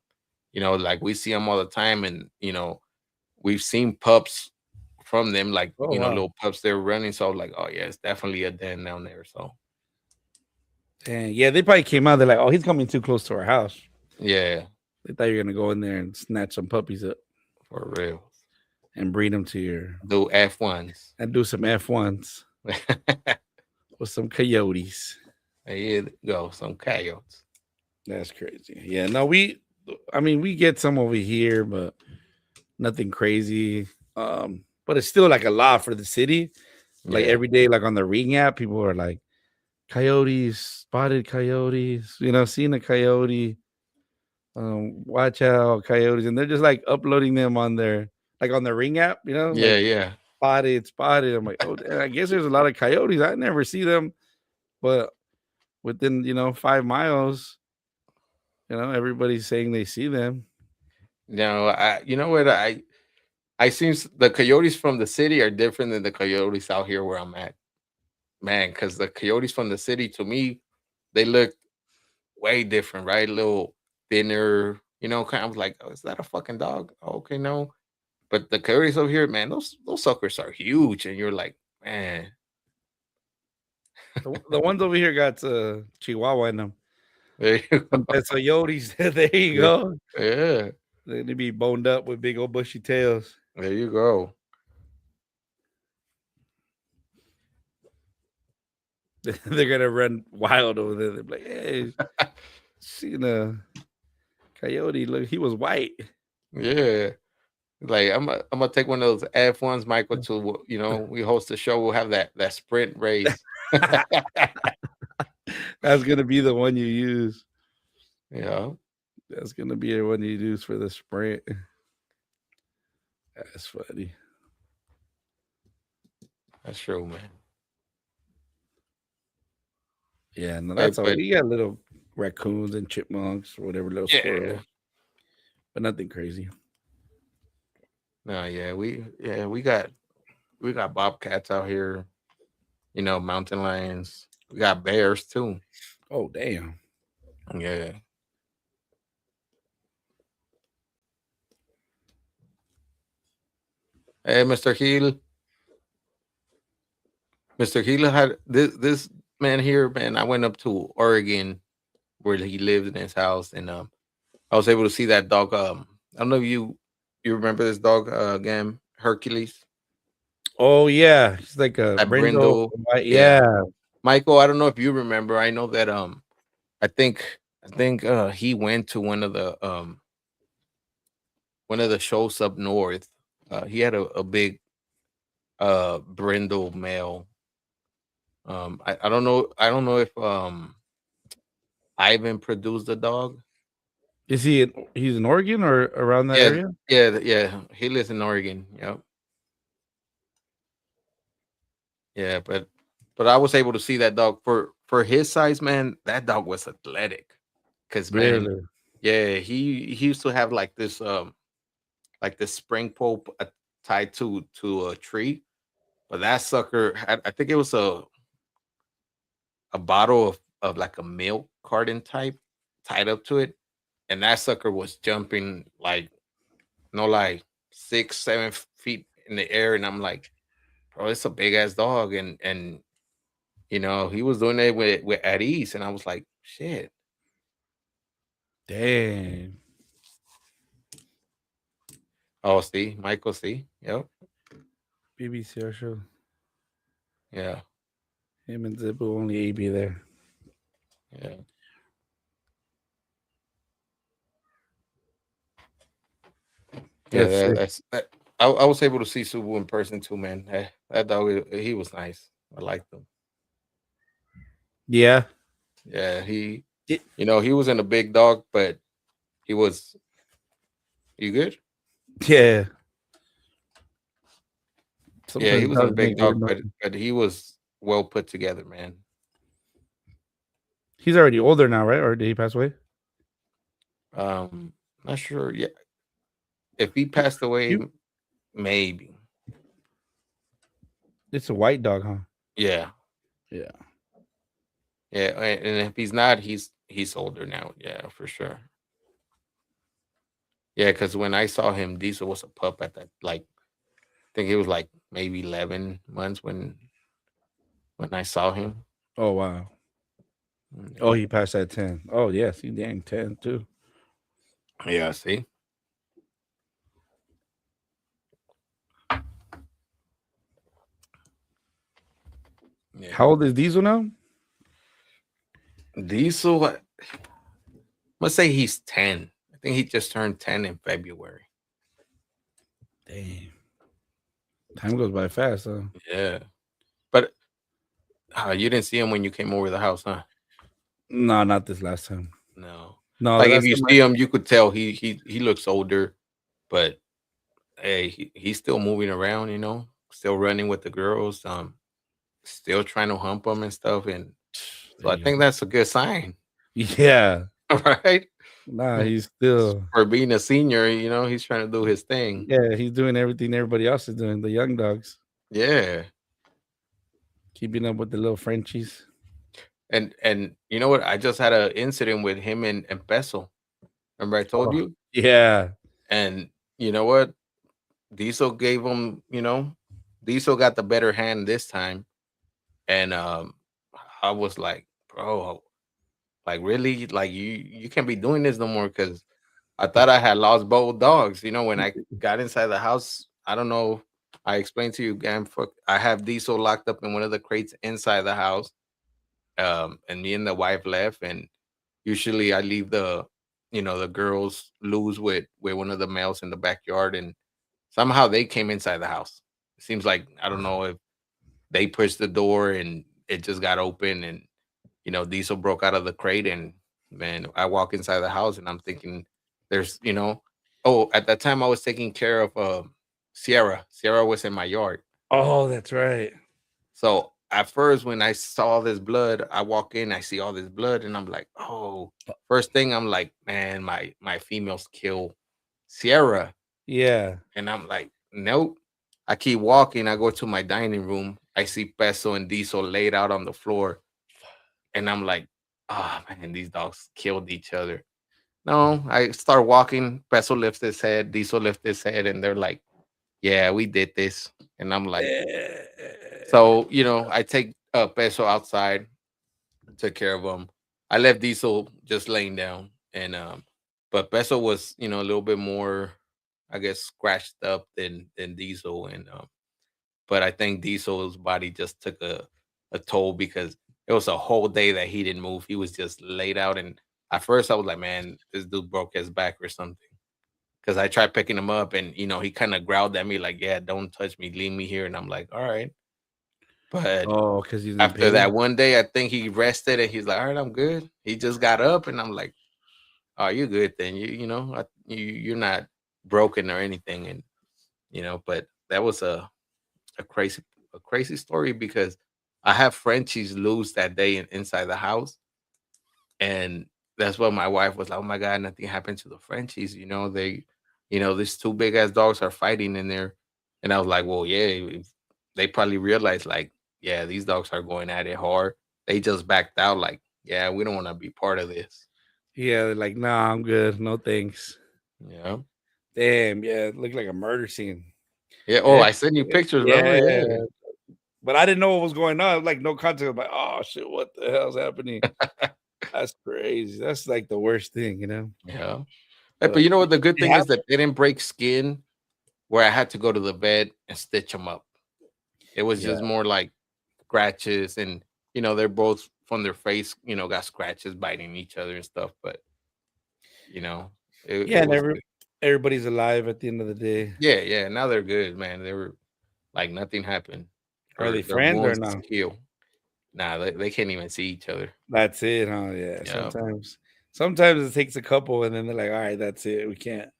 we see them all the time, and we've seen pups from them, like Oh wow. little pups they're running. So I was like, oh yeah, it's definitely a den down there. So Dang, yeah, they probably came out. They're like, "Oh, he's coming too close to our house." yeah, They thought you were gonna go in there and snatch some puppies up for real. and breed them to your Do F1s. and do some F1s with some coyotes. There you go, some coyotes. That's crazy. Yeah, no, we I mean, we get some over here, but nothing crazy. But it's still like a lot for the city. Like Yeah. every day, like on the Ring app, people are like, coyotes, spotted coyotes, seen a coyote. Watch out, coyotes. And they're just like uploading them on their like on the Ring app, Yeah. like Yeah. spotted, spotted. I'm like, oh, damn, I guess there's a lot of coyotes. I never see them, but within 5 miles, everybody's saying they see them. No, you know what I seems the coyotes from the city are different than the coyotes out here where I'm at, man. Because the coyotes from the city, to me, they look way different, right? A little thinner, kind of like, oh, is that a fucking dog? Oh, okay, no. But the coyotes over here, man, those suckers are huge, and you're like, man, The ones over here got Chihuahua in them. there you Some go. coyotes. There you Yeah, go. yeah, They be boned up with big old bushy tails. there you go. They're gonna run wild over there. They're like, hey, seen a coyote. Look, he was white. Yeah, like I'm gonna take one of those F1s, Michael, to we host a show. We'll have that sprint race. That's gonna be the one you use. Yeah, That's gonna be the one you use for the sprint. That's funny. that's true, man. Yeah, no, Hey, that's all. but We got little raccoons and chipmunks or whatever, little yeah, squirrels, but nothing crazy. no, yeah, we got bobcats out here. Mountain lions. We got bears too. Oh damn! Yeah. Hey, Mr. Heel. Mr. Heel had this man here, man. I went up to Oregon where he lived in his house, and I was able to see that dog. I don't know if you remember this dog again, Hercules, Oh yeah, he's like a that brindle. brindle. Yeah, Yeah, Michael. I don't know if you remember. I know that I think he went to one of the shows up north. He had a big brindle male. I don't know if Ivan produced the dog. is he? He's in Oregon or around that Yeah, area? yeah, yeah. He lives in Oregon. Yep. Yeah, but I was able to see that dog for his size, man. That dog was athletic. Cause man, Really? yeah, he used to have like this spring pole tied to a tree, but that sucker had, I think it was a bottle of like a milk carton type tied up to it, and that sucker was jumping like no like 6 7 feet in the air, and I'm like, bro, it's a big ass dog, and he was doing it with at ease, and I was like, shit. Damn. Oh, see, Michael, see, yep, BBC show. yeah, Him and Zippo only AB there. yeah, yeah. That's That, sick. that's that. I was able to see Subu in person too, man. That dog, he was nice. I liked him. Yeah. Yeah, he, It, he wasn't a big dog, but he was. You good? yeah. Yeah, he Sometimes wasn't a dogs big make weird dog, but noises. but he was well put together, man. He's already older now, right? Or did he pass away? Not sure. Yeah, if he passed away, You, maybe. it's a white dog, huh? Yeah, Yeah. yeah, and if he's not, he's older now. Yeah, for sure. Yeah, because when I saw him, Diesel was a pup at that. Like, I think he was like maybe 11 months when I saw him. Oh wow. Oh, Yeah, he passed at 10. Oh yes, he dang 10 too. yeah. See, yeah. How old is Diesel now? Diesel, I must say he's 10. I think he just turned 10 in February. Damn. Time goes by fast, huh? Yeah, but you didn't see him when you came over the house, huh? No, not this last time. No. No, the Like if last you time see him, you could tell he looks older, but hey, he's still moving around, still running with the girls, still trying to hump them and stuff. And so there I you think go. that's a good sign, Yeah. right? Nah, Mm. he's still. For being a senior, he's trying to do his thing. Yeah, he's doing everything everybody else is doing. The young dogs Yeah. keeping up with the little Frenchies. And you know what? I just had an incident with him and Peso. Remember I told Oh, you? yeah. And you know what? Diesel gave him, Diesel got the better hand this time. And I was like, bro, like really? Like you can't be doing this no more because I thought I had lost both dogs. When I got inside the house, I don't know. I explained to you, Gam, I have Diesel locked up in one of the crates inside the house. And me and the wife left, and usually I leave the girls loose with one of the males in the backyard, and somehow they came inside the house. It seems like I don't know if they pushed the door and it just got open, and Diesel broke out of the crate, and man, I walk inside the house and I'm thinking, there's oh, at that time I was taking care of Sierra. Sierra was in my yard. Oh, that's right. So at first, when I saw this blood, I walk in, I see all this blood, and I'm like, oh. First thing, I'm like, man, my females kill Sierra, Yeah. and I'm like, nope. I keep walking. I go to my dining room. I see Peso and Diesel laid out on the floor, and I'm like, oh man, these dogs killed each other. No, I start walking. Peso lifts his head. Diesel lifts his head, and they're like, yeah, we did this, and I'm like, so I take Peso outside, took care of him. I left Diesel just laying down, and but Peso was a little bit more, I guess, scratched up than Diesel, and but I think Diesel's body just took a toll because it was a whole day that he didn't move. He was just laid out, and at first I was like, man, this dude broke his back or something. Because I tried picking him up, and he kind of growled at me like, "Yeah, don't touch me, leave me here." And I'm like, "All right." But Oh, because he's in after pain. that one day, I think he rested and he's like, "All right, I'm good." He just got up, and I'm like, "Oh, you're good then. You're not broken or anything." And but that was a crazy a crazy story because I have Frenchies loose that day inside the house, and that's what my wife was like. Oh my god, nothing happened to the Frenchies. These two big ass dogs are fighting in there, and I was like, well, yeah, they probably realized like, yeah, these dogs are going at it hard. They just backed out, like, yeah, we don't want to be part of this. Yeah, they're like, nah, I'm good. No thanks. Yeah, Damn, yeah, it looked like a murder scene. yeah. Oh, Yeah, I sent you pictures, bro. yeah. Yeah. But I didn't know what was going on. Like no context. I'm like, oh shit, what the hell's happening? That's crazy. That's like the worst thing, you know. Yeah. But But you know what? The good it thing is happened. that they didn't break skin where I had to go to the vet and stitch them up. It was Yeah, just more like scratches, and they're both from their face, got scratches biting each other and stuff. But you know, it yeah, and was good. everybody's alive at the end of the day. Yeah, yeah. Now they're good, man. They were like nothing happened. Are they Their friends or wounds no? heal. Nah, they can't even see each other. That's it, huh? Yeah. Yeah, Sometimes it takes a couple, and then they're like, all right, that's it. We can't.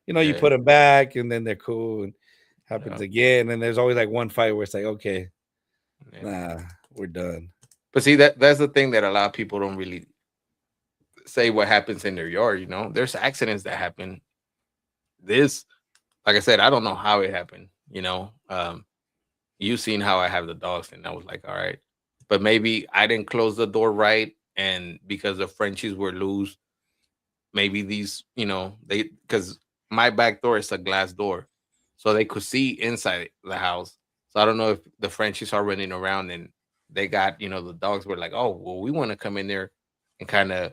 You yeah, put them back, and then they're cool, and happens yeah, again. And there's always like one fight where it's like, okay, yeah. nah, we're done. But see, that's the thing that a lot of people don't really say what happens in their yard. There's accidents that happen. This, like I said, I don't know how it happened. You seen how I have the dogs, and I was like, all right, but maybe I didn't close the door right, and because the Frenchies were loose, maybe these, they because my back door is a glass door, so they could see inside the house. So I don't know if the Frenchies are running around and they got, the dogs were like, oh, well, we want to come in there and kind of,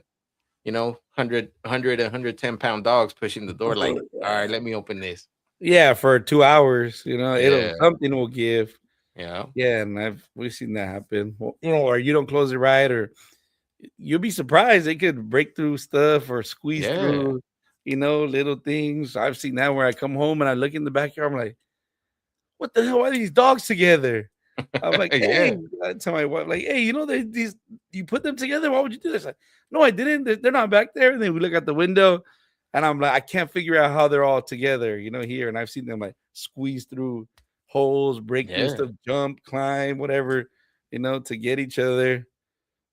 100 and 110-pound dogs pushing the door, like, all right, let me open this. Yeah, for 2 hours, it'll Yeah, something will give. yeah, Yeah, and we've seen that happen. Well, or you don't close it right, or you'll be surprised they could break through stuff or squeeze yeah. through. little things. I've seen that where I come home and I look in the backyard. I'm like, what the hell are these dogs together? I'm like, hey, Yeah, I tell my wife, like, hey, these you put them together. Why would you do this? Like, no, I didn't. They're not back there. And then we look at the window, and I'm like, I can't figure out how they're all together, here. And I've seen them like squeeze through holes, break through yeah, stuff, jump, climb, whatever, to get each other.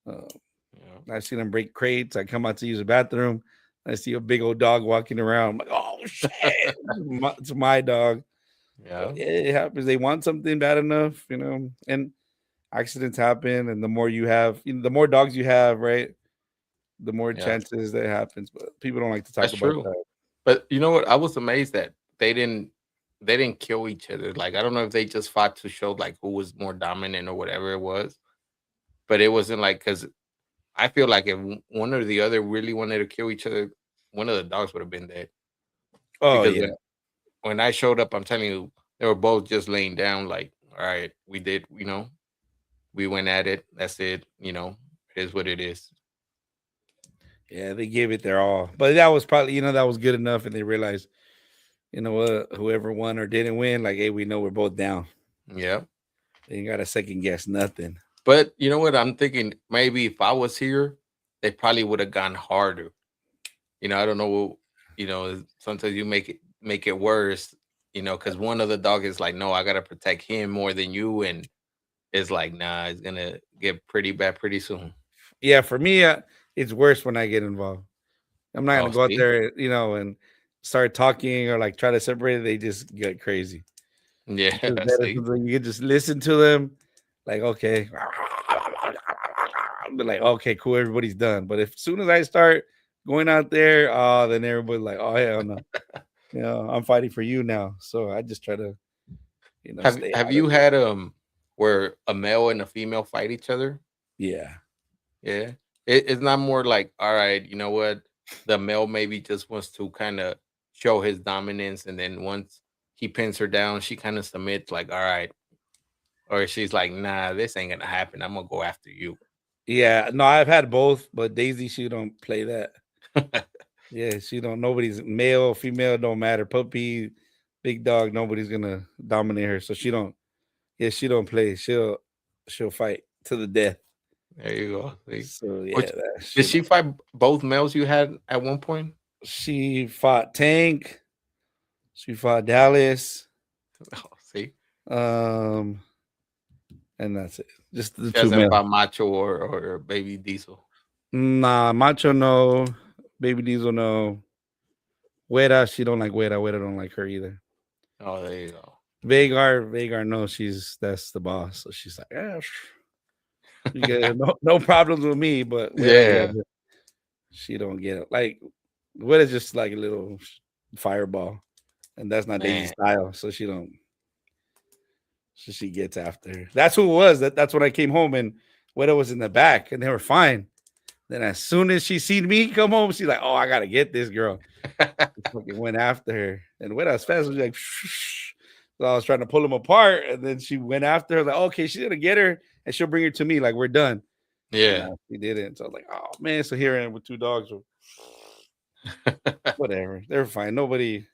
Uh, yeah, I've seen them break crates. I come out to use the bathroom. I see a big old dog walking around. I'm like, oh shit, it's my dog. But yeah, yeah, it happens. They want something bad enough, and accidents happen. And the more you have, the more dogs you have, right, the more yeah. chances that happens. But people don't like to talk That's about true. that. But you know what? I was amazed that they didn't kill each other. Like I don't know if they just fought to show like who was more dominant or whatever it was. But it wasn't like because I feel like if one or the other really wanted to kill each other, one of the dogs would have been dead. Oh Because yeah, when I showed up, I'm telling you, they were both just laying down. Like, all right, we did. We went at it. That's it. It is what it is. yeah, they gave it their all. But that was probably, that was good enough, and they realized, what, whoever won or didn't win, like, hey, we know we're both down. Yeah. They ain't got to second guess nothing. But you know what? I'm thinking maybe if I was here, they probably would have gone harder. I don't know. Sometimes you make it worse. Because one of the dog is like, no, I gotta protect him more than you, and it's like, nah, it's gonna get pretty bad pretty soon. Yeah, for me, it's worse when I get involved. I'm not Oh, gonna go out see, there, and start talking or like try to separate it. They just get crazy. It's just yeah, better see, something you can just listen to them, like, okay, be like, okay, cool, everybody's done. But if as soon as I start going out there, then everybody's like, oh hell no, I'm fighting for you now. So I just try to, have stay have out of you it. had where a male and a female fight each other? Yeah, Yeah, it's not more like, all right, you know what, the male maybe just wants to kind of show his dominance, and then once he pins her down, she kind of submits, like, all right, or she's like, nah, this ain't gonna happen. I'm gonna go after you. yeah. No, I've had both, but Daisy, she don't play that. Yeah, she don't. Nobody's male, female, don't matter. Puppy, big dog, nobody's gonna dominate her. So she don't. Yeah, she don't play. She'll fight to the death. There you go. See, So yeah, which she did she don't. fight both males you had at one point? She fought Tank. She fought Dallas. Oh, see, Um, and that's it. Just the she two hasn't males. fought Macho or Baby Diesel. Nah, Macho no. Baby Diesel no. Weta, she don't like Weta. Weta don't like her either. Oh, there you go. Vagar, no, that's the boss. So she's like, yeah, you get no problems with me, but Weta, yeah, Yeah, she don't get it. Like Weta's just like a little fireball, and that's not Daisy's man. style. So she don't. So she gets after her. That's who it was. That's when I came home and Weta was in the back, and they were fine. Then as soon as she seen me come home, she's like, "Oh, I gotta get this girl." Fucking went after her, and Weta was fast. Was like, shh. So I was trying to pull them apart, and then she went after her. Like, okay, she's gonna get her, and she'll bring her to me. Like, we're done. And Yeah. she didn't. So I was like, oh man. So here I am with two dogs. Whatever. They were fine. Nobody,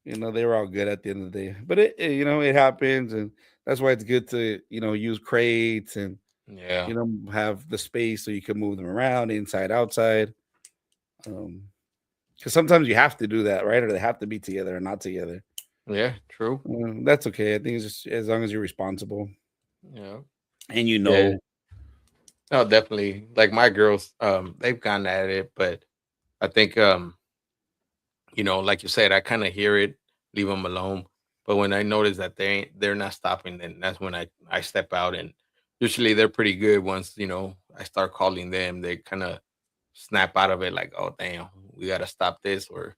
they were all good at the end of the day. But it happens, and that's why it's good to, use crates and Yeah. have the space so you can move them around inside, outside. Because sometimes you have to do that, right? Or they have to be together or not together. Yeah. True. That's okay. I think it's just as long as you're responsible Yeah. and Yeah. No, definitely. Like my girls, they've gone at it, but I think, like you said, I kind of hear it, leave them alone. But when I notice that they're not stopping, then that's when I step out, and usually they're pretty good. Once I start calling them, they kind of snap out of it, like, oh damn, we gotta stop this, or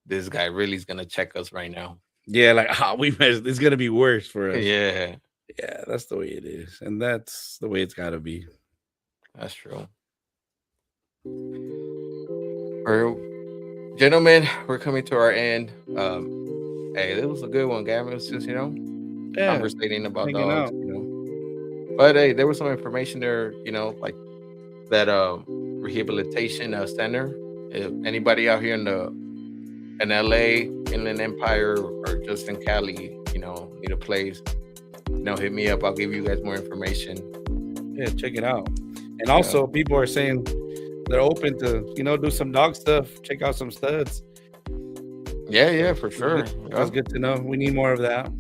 this guy really is gonna check us right now. Yeah, like how we measure, it's gonna be worse for us. Yeah, Yeah, that's the way it is, and that's the way it's got to be. that's true. Or gentlemen, we're coming to our end. Hey, this was a good one, Gavin. It was just Yeah, conversating about hanging dogs. out. But hey, there was some information there. Like that rehabilitation center. If anybody out here in LA, Inland Empire, or just in Cali, need a place, hit me up. I'll give you guys more information. Yeah, check it out. And also, people are saying they're open to, do some dog stuff. Check out some studs. Yeah, for sure. That's good to know. We need more of that.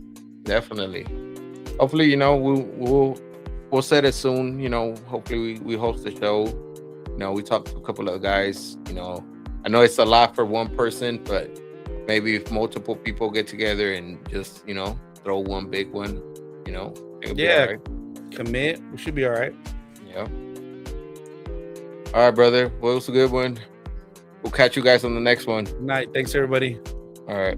Definitely. Hopefully, we'll set it soon. Hopefully we host the show. We talked to a couple of guys. I know it's a lot for one person, but maybe if multiple people get together and just throw one big one, it'll be all right. Commit. We should be all right. Yeah. All right, brother. Well, it was a good one. We'll catch you guys on the next one. Good night. Thanks, everybody. All right.